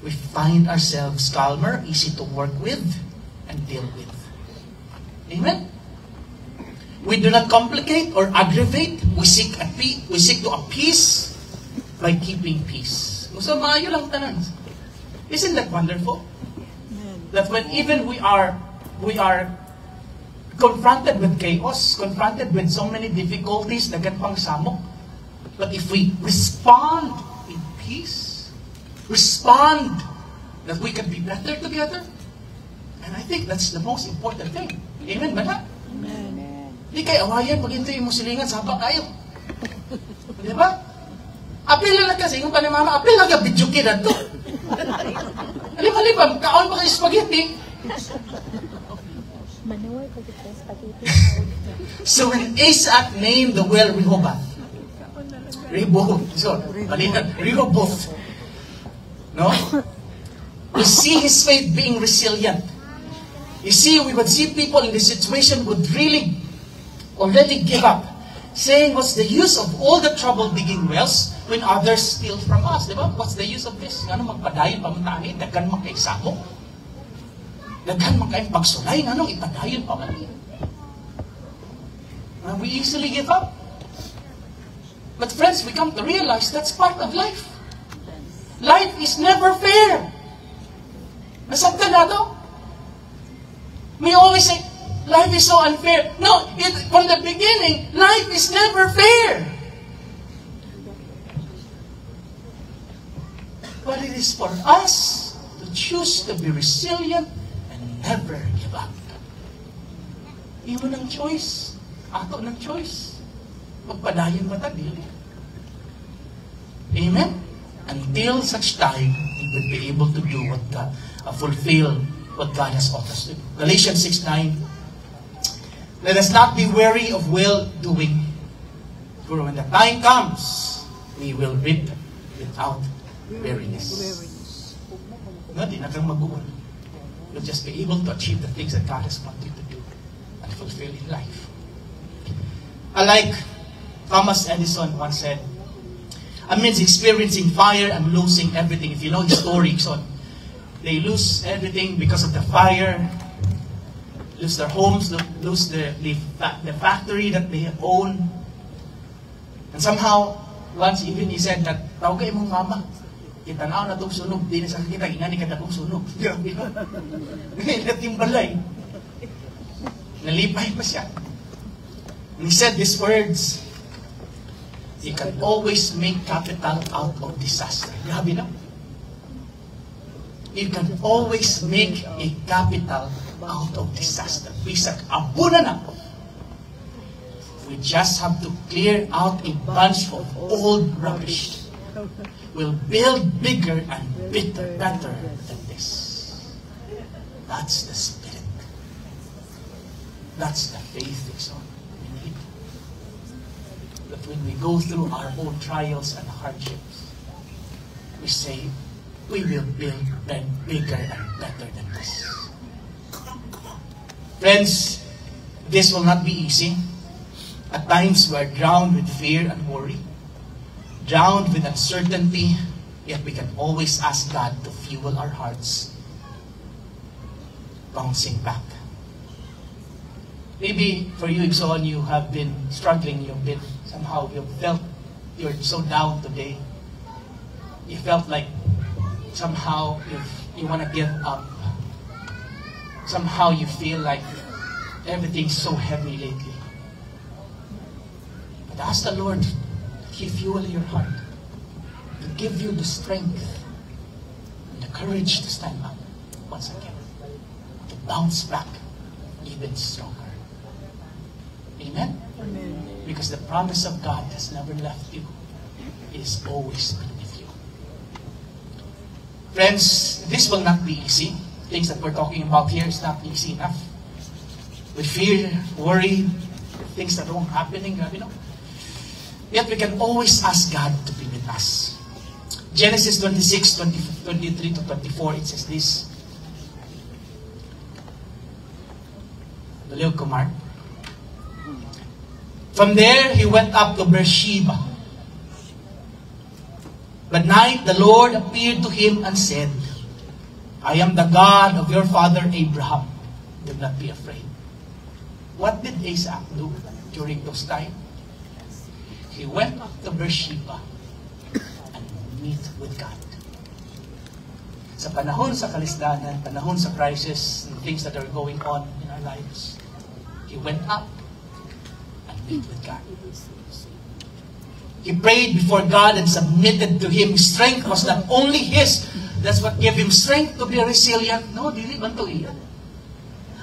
we find ourselves calmer, easy to work with, and deal with. Amen? We do not complicate or aggravate. We seek to appease by keeping peace. So, maayo lang tanan. Isn't that wonderful? That when even we are confronted with chaos, confronted with so many difficulties, dagat pang samok, but if we respond in peace, respond that we can be better together, and I think that's the most important thing. Amen ba na? Amen. Di kay awayan, maghintay mo silingan, sabak kayo. Di ba? Apil lang kasi, yung panimama, apil lang ka, bidyukin na to. Alim-alim, kaon ba kayo spaghetti? Manual ko dito spaghetti. So when Isaac named the well Rehoboth, Rehoboth, no? We see his faith being resilient. You see, we would see people in this situation would really already give up, saying, what's the use of all the trouble digging wells when others steal from us? Diba? What's the use of this? Ano magpadayon pa man tayo, daghan man kay samok. Daghan man kayong pagsulay, anong ipadayon pa man. We easily give up. But friends, we come to realize that's part of life. Life is never fair. Nasabtan na to? We always say, life is so unfair. No, from the beginning, life is never fair. But it is for us to choose to be resilient and never give up. Iwan ng choice. Ato ng choice. Magpadayon ba ta? Dili. Amen? Until such time, we will be able to do what God, fulfill what God has taught us to do. Galatians 6:9. Let us not be weary of well-doing, for when the time comes, we will reap without weariness. No, di na kang mag-uwan. You'll just be able to achieve the things that God has wanted you to do and fulfill in life. Like Thomas Edison once said, amidst experiencing fire and losing everything, if you know the story, so they lose everything because of the fire, lose their homes, lose the factory that they own. And somehow, once even he said that, tawagay mong mama, kitanaw na itong sunog, di na sa kita, ingani ka na itong sunog. Grabe no? Ngayon yung balay. Nalipay pa siya. And he said these words, you can always make capital out of disaster. Grabe no? You can always make a capital out of disaster. Bisag abuna na. We just have to clear out a bunch of old rubbish. We'll build bigger and better than this. That's the spirit. That's the faith we need. That when we go through our own trials and hardships, we say, we will build bigger and better than this. Friends, this will not be easy. At times, we are drowned with fear and worry, drowned with uncertainty, yet we can always ask God to fuel our hearts, bouncing back. Maybe for you, Exxon, you have been struggling, you've felt you're so down today. You felt like somehow you want to give up. Somehow you feel like everything's so heavy lately. But ask the Lord to fuel your heart, to give you the strength and the courage to stand up once again, to bounce back even stronger. Amen? Amen. Because the promise of God has never left you. It is always been with you. Friends, this will not be easy. Things that we're talking about here is not easy enough. We fear, worry, things that are happening, you know. Yet we can always ask God to be with us. Genesis 26, 23 to 24, it says this. Baliw ko, Mark. From there, he went up to Beersheba. But night, the Lord appeared to him and said, I am the God of your father Abraham. Do not be afraid. What did Isaac do during those times? He went up to Beersheba and meet with God. Sa panahon sa kalisdanan, panahon sa crisis, and things that are going on in our lives, he went up and meet with God. He prayed before God and submitted to Him. Strength was not only His. That's what gave him strength to be resilient. No, dili man to iyan.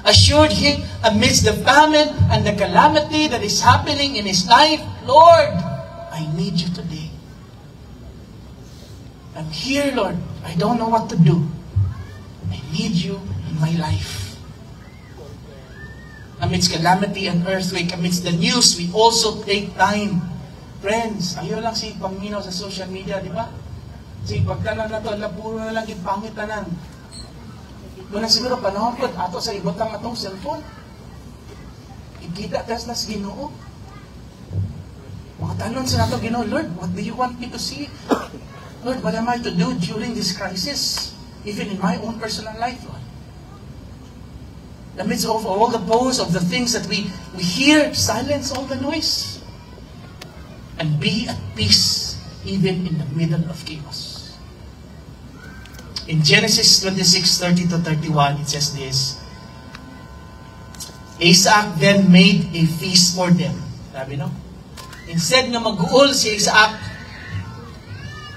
Assured him amidst the famine and the calamity that is happening in his life, Lord, I need you today. I'm here, Lord. I don't know what to do. I need you in my life. Amidst calamity and earthquake, amidst the news, we also take time. Friends, ayaw lang si paminaw sa social media, di ba? Sige, pagtanan na ito, puro na lang yung pangit tanan. Muna siguro, panahon ko, ato sa ibotang atong cellphone. Ikita tas nas Ginoo. Mga tanong sa nato Ginoo, Lord, what do you want me to see? Lord, what am I to do during this crisis? Even in my own personal life, Lord. In the midst of all the posts of the things that we hear, silence all the noise. And be at peace, even in the middle of chaos. In Genesis 26, 30 to 31, it says this, Isaac then made a feast for them. Sabi, no? Instead nga mag-uol si Isaac,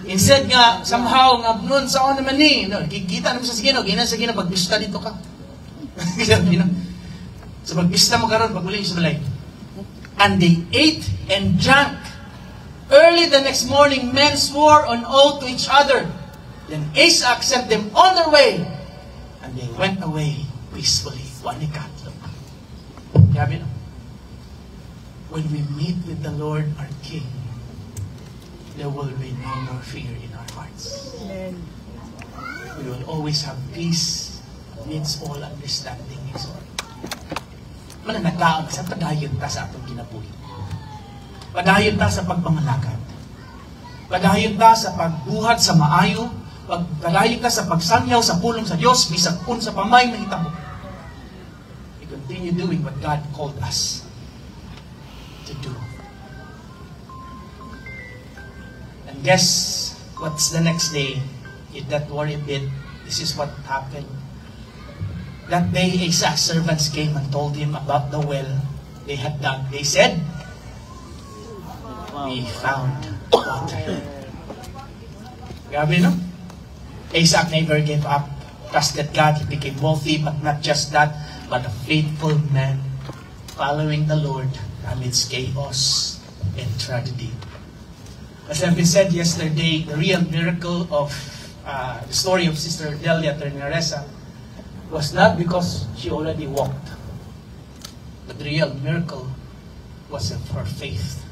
instead nga, somehow, nga nun, saan naman ni, no, kikita naman sa Ginoo, sa Ginoo, pagbista dito ka. Sabi, no? So, pagbista mo karon, pag-uling sa balay. And they ate and drank. Early the next morning, men swore on oath to each other. Then Isaac sent them on their way, and they went away peacefully. Wanikatlo. Sabi, no? When we meet with the Lord, our King, there will be no more fear in our hearts. Amen. We will always have peace amidst all understanding. Mananaglaon sa padayon ta sa atong kinabuhi. Padayon ta sa pagpangalagad. Padayon ta sa pagbuhat sa maayo. Padayon ta sa pagsangyaw sa pulong sa Diyos, bisag kung sa pamay na hitabo. We continue doing what God called us to do. And guess what's the next day? You don't worry a bit. This is what happened. That day, Isaac's servants came and told him about the well they had dug. They said, we found water. Grabe, no? Isaac never gave up. Trusted God. He became wealthy, but not just that, but a faithful man following the Lord amidst chaos and tragedy. As I've said yesterday, the real miracle of the story of Sister Delia Terneresa was not because she already walked, but the real miracle was of her faith.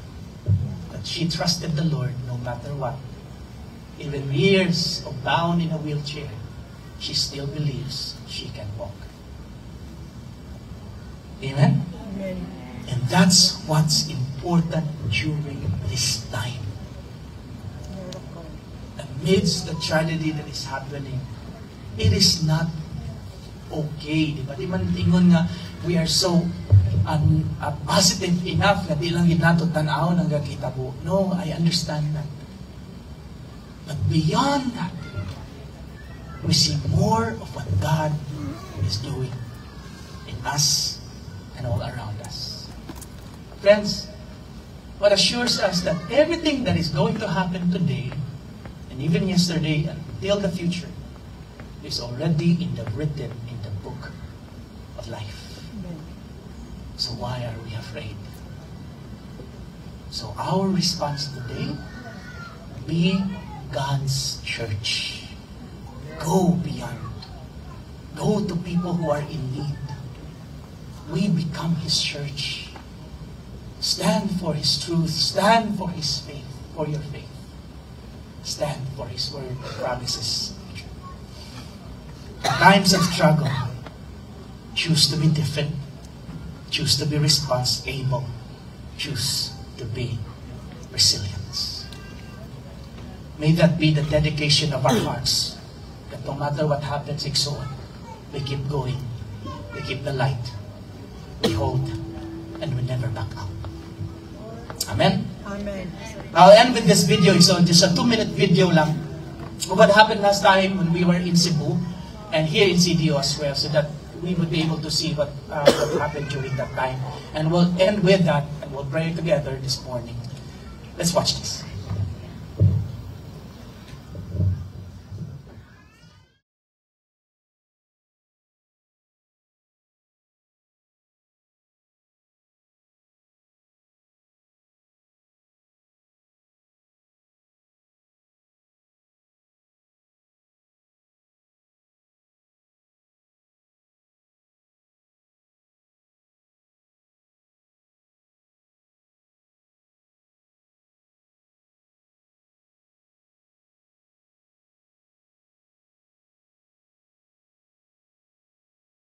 That she trusted the Lord no matter what. Even years of bound in a wheelchair, she still believes she can walk. Amen? Amen. And that's what's important during this time. Amidst the tragedy that is happening, it is not okay. Di ba? Di man tingon nga, we are so positive enough na di lang yun nato tanaw ng gakitabo. No, I understand that. But beyond that, we see more of what God is doing in us and all around us. Friends, what assures us that everything that is going to happen today, and even yesterday, until the future, is already written in the book of life. So why are we afraid? So our response today, be God's church. Go beyond. Go to people who are in need. We become His church. Stand for His truth. Stand for His faith, for your faith. Stand for His word promises. In times of struggle, choose to be different. Choose to be responsible. Choose to be resilient. May that be the dedication of our hearts. That no matter what happens, we keep going. We keep the light. We hold. And we never back out. Amen? Amen. I'll end with this video. So just a 2-minute video lang. What happened last time when we were in Cebu and here in CDO as well, so that we would be able to see what happened during that time. And we'll end with that and we'll pray together this morning. Let's watch this.